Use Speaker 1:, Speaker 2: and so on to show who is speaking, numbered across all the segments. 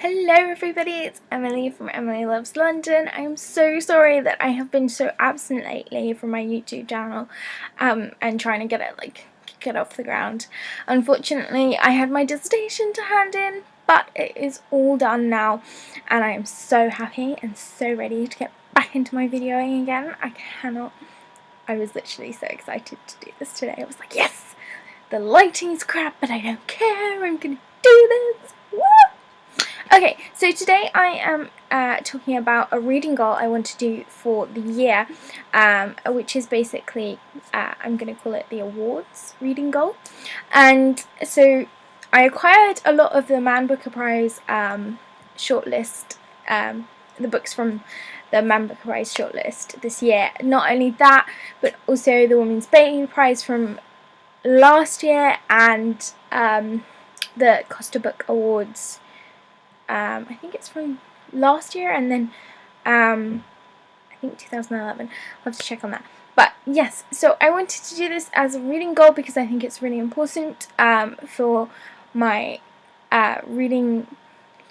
Speaker 1: Hello everybody, it's Emily from Emily Loves London. I'm so sorry that I have been so absent lately from my YouTube channel and trying to get it off the ground. Unfortunately, I had my dissertation to hand in, but it is all done now and I am so happy and so ready to get back into my videoing again. I was literally so excited to do this today. I was like, yes! The lighting's crap, but I don't care. I'm gonna do this. Woo! Okay, so today I am talking about a reading goal I want to do for the year, which is basically, I'm going to call it the awards reading goal. And so I acquired a lot of the Man Booker Prize shortlist, the books from the Man Booker Prize shortlist this year. Not only that, but also the Women's Beatty Prize from last year and the Costa Book Awards. I think it's from last year, and then I think 2011. I'll have to check on that. But yes, so I wanted to do this as a reading goal because I think it's really important for my reading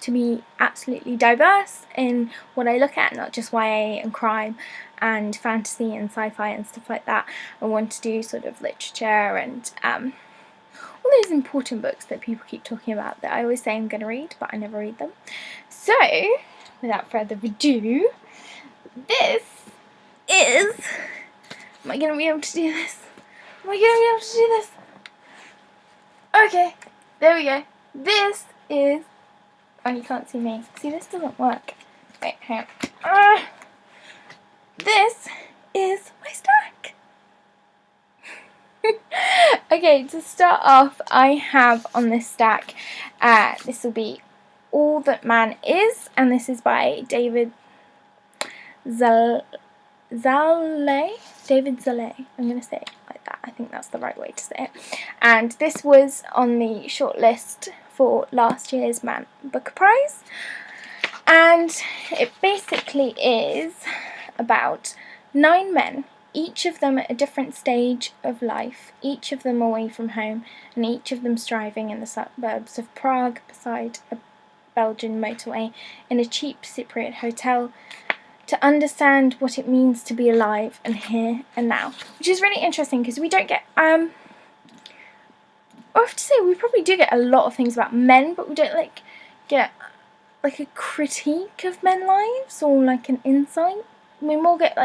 Speaker 1: to be absolutely diverse in what I look at, not just YA and crime and fantasy and sci-fi and stuff like that. I want to do sort of literature and all those important books that people keep talking about that I always say I'm going to read, but I never read them. So, without further ado, this is... Am I going to be able to do this? Am I going to be able to do this? Okay, there we go. This is... Oh, you can't see me. See, this doesn't work. Wait, hang on. This is my stack. Okay, to start off, I have on this stack, this will be All That Man Is, and this is by David Szalay. David Szalay. I'm going to say it like that. I think that's the right way to say it. And this was on the shortlist for last year's Man Booker Prize. And it basically is about 9 men, each of them at a different stage of life, each of them away from home, and each of them striving in the suburbs of Prague beside a Belgian motorway in a cheap Cypriot hotel to understand what it means to be alive and here and now. Which is really interesting because we don't get, I have to say we probably do get a lot of things about men, but we don't get a critique of men's lives or like an insight. We more get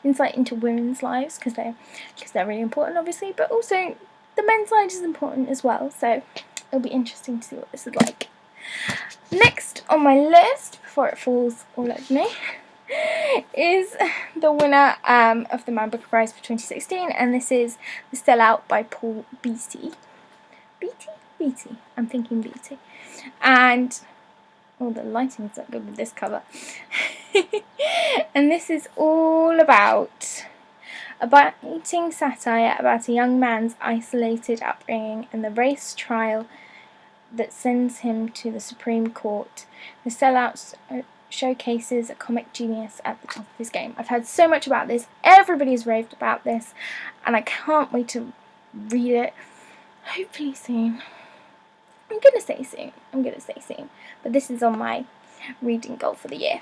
Speaker 1: insight into women's lives because they're really important, obviously, but also the men's side is important as well. So it'll be interesting to see what this is like. Next on my list, before it falls all over me, is the winner of the Man Booker Prize for 2016, and this is The Sellout by Paul Beatty. Beatty. I'm thinking Beatty. And oh, the lighting's not good with this cover. And this is all about a biting satire about a young man's isolated upbringing and the race trial that sends him to the Supreme Court. The Sellout showcases a comic genius at the top of his game. I've heard so much about this. Everybody's raved about this, and I can't wait to read it. Hopefully soon. I'm going to say soon. But this is on my reading goal for the year.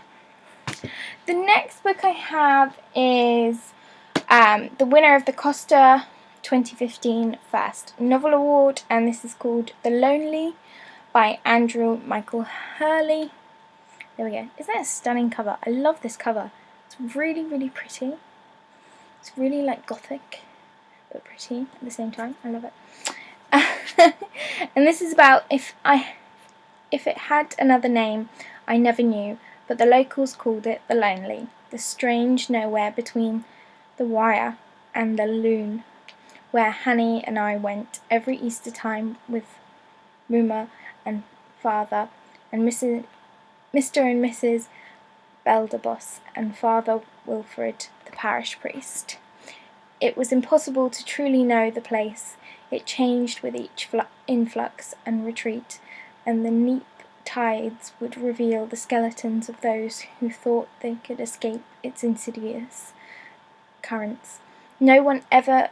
Speaker 1: The next book I have is the winner of the Costa 2015 First Novel Award, and this is called The Lonely by Andrew Michael Hurley. There we go. Isn't that a stunning cover? I love this cover. It's really, really pretty. It's really gothic, but pretty at the same time. I love it. And this is about if it had another name I never knew, but the locals called it The Lonely, the strange nowhere between the Wire and the Loon, where Hanny and I went every Easter time with Rumour and Father and Mr. and Mrs. Belderbos and Father Wilfred, the parish priest. It was impossible to truly know the place. It changed with each influx and retreat, and the neap tides would reveal the skeletons of those who thought they could escape its insidious currents. No one ever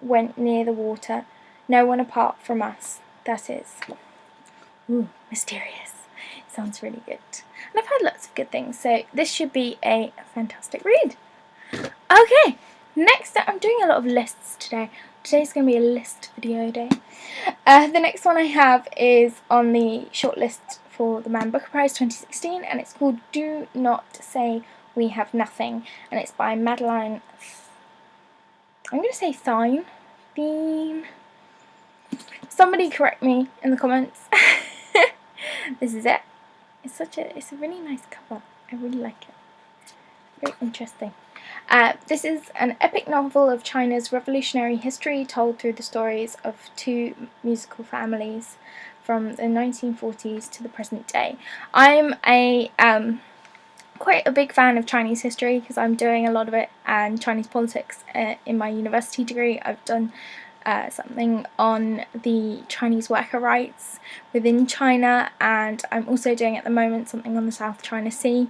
Speaker 1: went near the water, no one apart from us, that is. Ooh, mysterious. Sounds really good. And I've heard lots of good things, so this should be a fantastic read. Okay, next up, I'm doing a lot of lists today. Today's going to be a list video day. The next one I have is on the shortlist for the Man Booker Prize 2016, and it's called Do Not Say We Have Nothing, and it's by Madeleine. I'm going to say Thein. Somebody correct me in the comments. This is it. It's a really nice cover. I really like it. Very interesting. This is an epic novel of China's revolutionary history told through the stories of two musical families from the 1940s to the present day. I'm quite a big fan of Chinese history because I'm doing a lot of it, and Chinese politics in my university degree. I've done something on the Chinese worker rights within China, and I'm also doing at the moment something on the South China Sea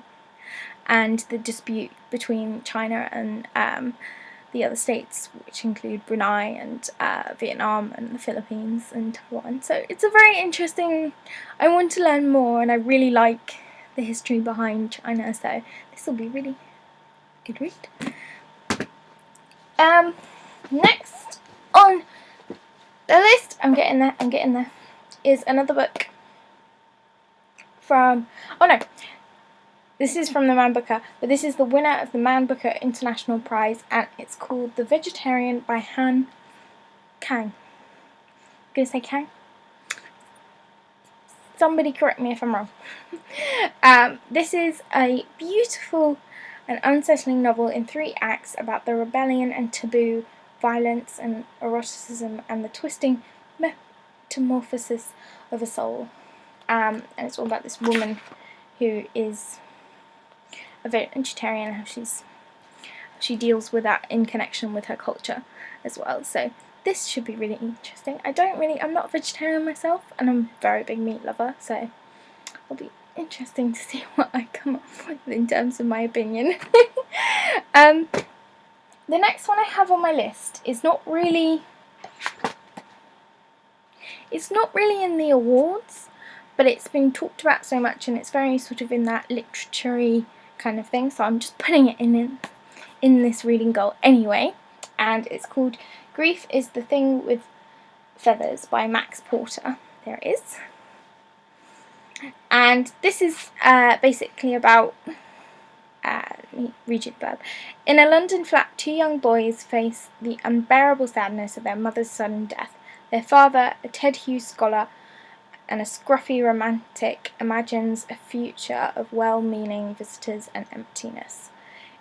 Speaker 1: and the dispute between China and the other states, which include Brunei and Vietnam and the Philippines and Taiwan. So it's a very interesting, I want to learn more, and I really like the history behind China, so this will be really good read. Next on the list, I'm getting there, is another book from, this is from the Man Booker, but this is the winner of the Man Booker International Prize, and it's called The Vegetarian by Han Kang. I'm going to say Kang? Somebody correct me if I'm wrong. This is a beautiful and unsettling novel in 3 acts about the rebellion and taboo, violence and eroticism, and the twisting metamorphosis of a soul. And it's all about this woman who is a vegetarian and how she deals with that in connection with her culture as well. So this should be really interesting. I'm not a vegetarian myself, and I'm a very big meat lover, so it'll be interesting to see what I come up with in terms of my opinion. The next one I have on my list is not really in the awards, but it's been talked about so much, and it's very sort of in that literature-y kind of thing, so I'm just putting it in this reading goal anyway, and it's called Grief is the Thing with Feathers by Max Porter. There it is. And this is basically about, let me read you the blurb. In a London flat, 2 young boys face the unbearable sadness of their mother's sudden death. Their father, a Ted Hughes scholar and a scruffy romantic, imagines a future of well-meaning visitors and emptiness.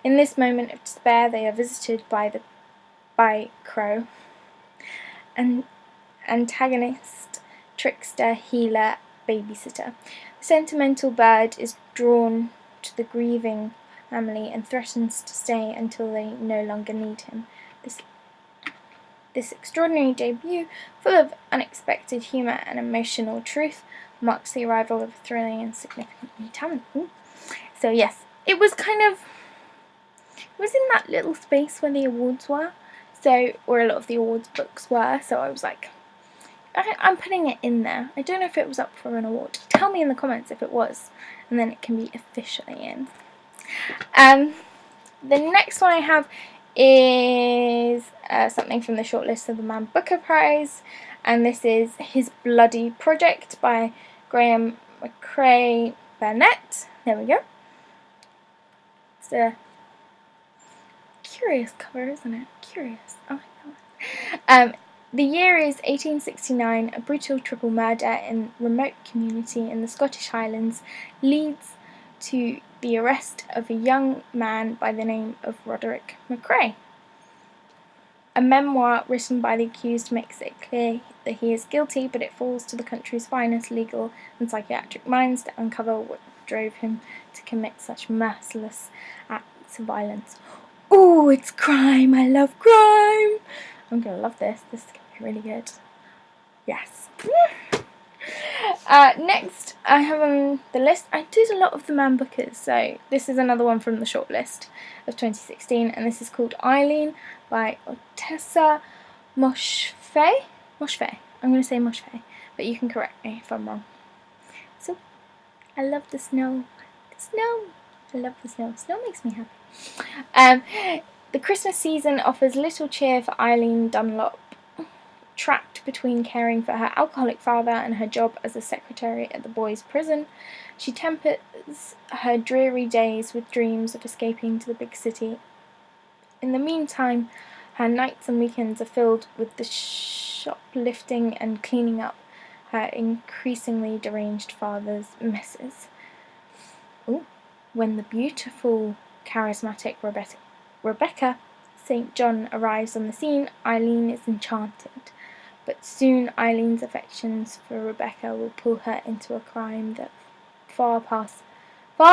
Speaker 1: In this moment of despair, they are visited by Macrae, an antagonist, trickster, healer, babysitter. The sentimental bird is drawn to the grieving family and threatens to stay until they no longer need him. This extraordinary debut, full of unexpected humour and emotional truth, marks the arrival of a thrilling and significant new talent. So yes, it was in that little space where the awards were, where a lot of the awards books were, so I was like, I'm putting it in there. I don't know if it was up for an award. Tell me in the comments if it was, and then it can be officially in. The next one I have is something from the shortlist of the Man Booker Prize, and this is His Bloody Project by Graeme, Macrae, Burnet. There we go. It's a curious cover, isn't it? Curious. Oh my god. The year is 1869. A brutal triple murder in a remote community in the Scottish Highlands leads to the arrest of a young man by the name of Roderick Macrae. A memoir written by the accused makes it clear that he is guilty, but it falls to the country's finest legal and psychiatric minds to uncover what drove him to commit such merciless acts of violence. Ooh, it's crime! I love crime! I'm gonna love this. This is gonna be really good. Yes. Next, I have on the list, I did a lot of the Man Bookers, so this is another one from the shortlist of 2016, and this is called Eileen by Ottessa Moshfegh. I'm going to say Moshfegh, but you can correct me if I'm wrong. So, I love the snow. The snow. I love the snow. Snow makes me happy. The Christmas season offers little cheer for Eileen Dunlop. Trapped between caring for her alcoholic father and her job as a secretary at the boys' prison, she tempers her dreary days with dreams of escaping to the big city. In the meantime, her nights and weekends are filled with the shoplifting and cleaning up her increasingly deranged father's messes. Ooh. When the beautiful, charismatic Rebecca St. John arrives on the scene, Eileen is enchanted. But soon Eileen's affections for Rebecca will pull her into a crime that far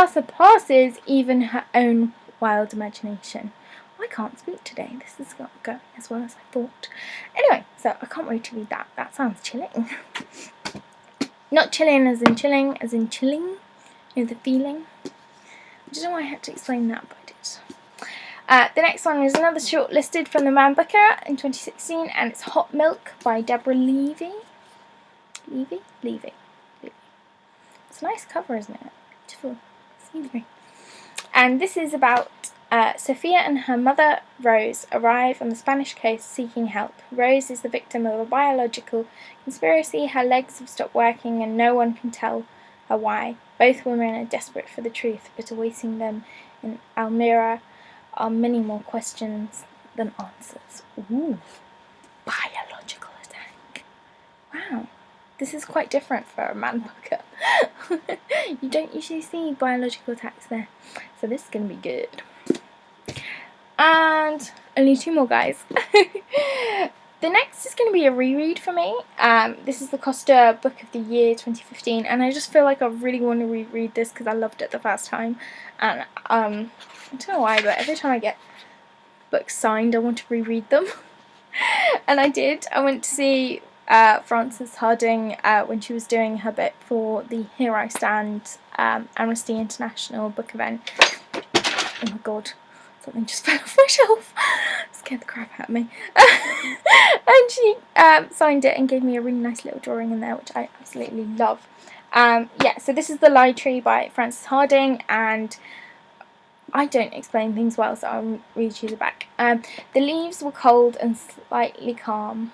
Speaker 1: surpasses even her own wild imagination. I can't speak today. This is not going as well as I thought. Anyway, so I can't wait to read that. That sounds chilling. Not chilling as in chilling, as in chilling. You know, the feeling. I don't know why I had to explain that, but I did. The next one is another shortlisted from the Man Book era in 2016, and it's Hot Milk by Deboroah Levy. Levy. It's a nice cover, isn't it? Beautiful scenery. And this is about Sophia and her mother, Rose, arrive on the Spanish coast seeking help. Rose is the victim of a biological conspiracy. Her legs have stopped working and no one can tell her why. Both women are desperate for the truth, but awaiting them in Almira are many more questions than answers. Ooh, biological attack. Wow, this is quite different for a man booker. You don't usually see biological attacks there. So this is going to be good. And only two more, guys. The next is going to be a reread for me. This is the Costa Book of the Year 2015, and I just feel like I really want to reread this because I loved it the first time. And I don't know why, but every time I get books signed, I want to reread them. And I did. I went to see Frances Hardinge when she was doing her bit for the Here I Stand Amnesty International book event. Oh my god. Something just fell off my shelf. Scared the crap out of me. And she signed it and gave me a really nice little drawing in there, which I absolutely love. Yeah, so this is The Lie Tree by Frances Hardinge, and I don't explain things well, so I'll read you the back. The leaves were cold and slightly calm.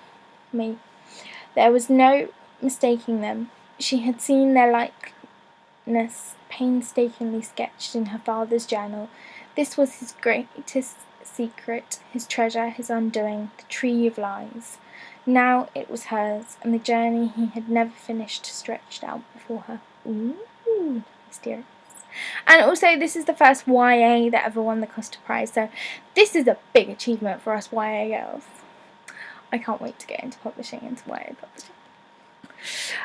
Speaker 1: There was no mistaking them. She had seen their likeness painstakingly sketched in her father's journal. This was his greatest secret, his treasure, his undoing, the tree of lies. Now it was hers, and the journey he had never finished stretched out before her. Ooh, mysterious. And also, this is the first YA that ever won the Costa Prize, so this is a big achievement for us YA girls. I can't wait to get into publishing, into YA publishing.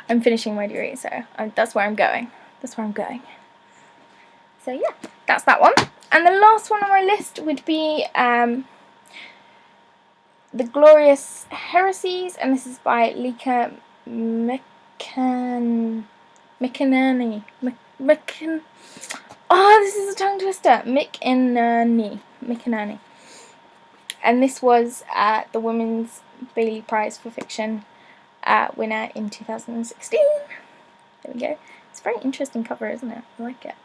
Speaker 1: I'm finishing my degree, so that's where I'm going. So yeah, that's that one. And the last one on my list would be The Glorious Heresies, and this is by Lika McInerney. Oh, this is a tongue twister. McInerney. And this was the Women's Bailey Prize for Fiction winner in 2016. There we go. It's a very interesting cover, isn't it? I like it.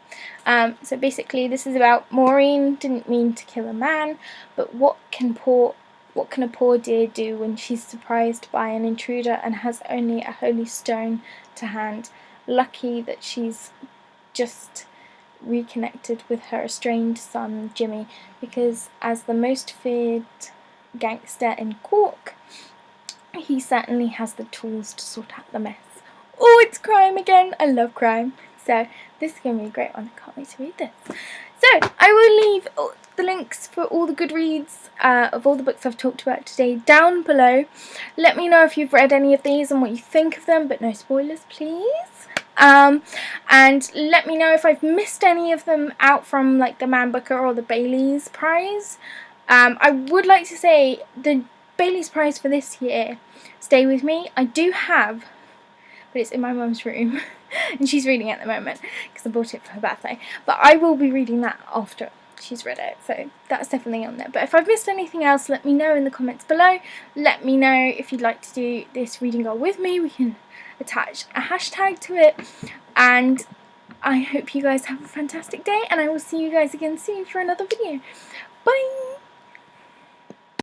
Speaker 1: So basically, this is about Maureen didn't mean to kill a man, but what can a poor dear do when she's surprised by an intruder and has only a holy stone to hand? Lucky that she's just reconnected with her estranged son Jimmy, because as the most feared gangster in Cork, he certainly has the tools to sort out the mess. Oh, it's crime again. I love crime. So this is going to be a great one. I can't wait to read this. So I will leave the links for all the good reads of all the books I've talked about today down below. Let me know if you've read any of these and what you think of them, but no spoilers, please. And let me know if I've missed any of them out from like the Man Booker or the Bailey's Prize. I would like to say the Bailey's Prize for this year, Stay With Me, I do have, but it's in my mum's room and she's reading it at the moment because I bought it for her birthday, but I will be reading that after she's read it, so that's definitely on there. But if I've missed anything else, let me know in the comments below. Let me know if you'd like to do this reading goal with me. We can attach a hashtag to it, and I hope you guys have a fantastic day, and I will see you guys again soon for another video. Bye!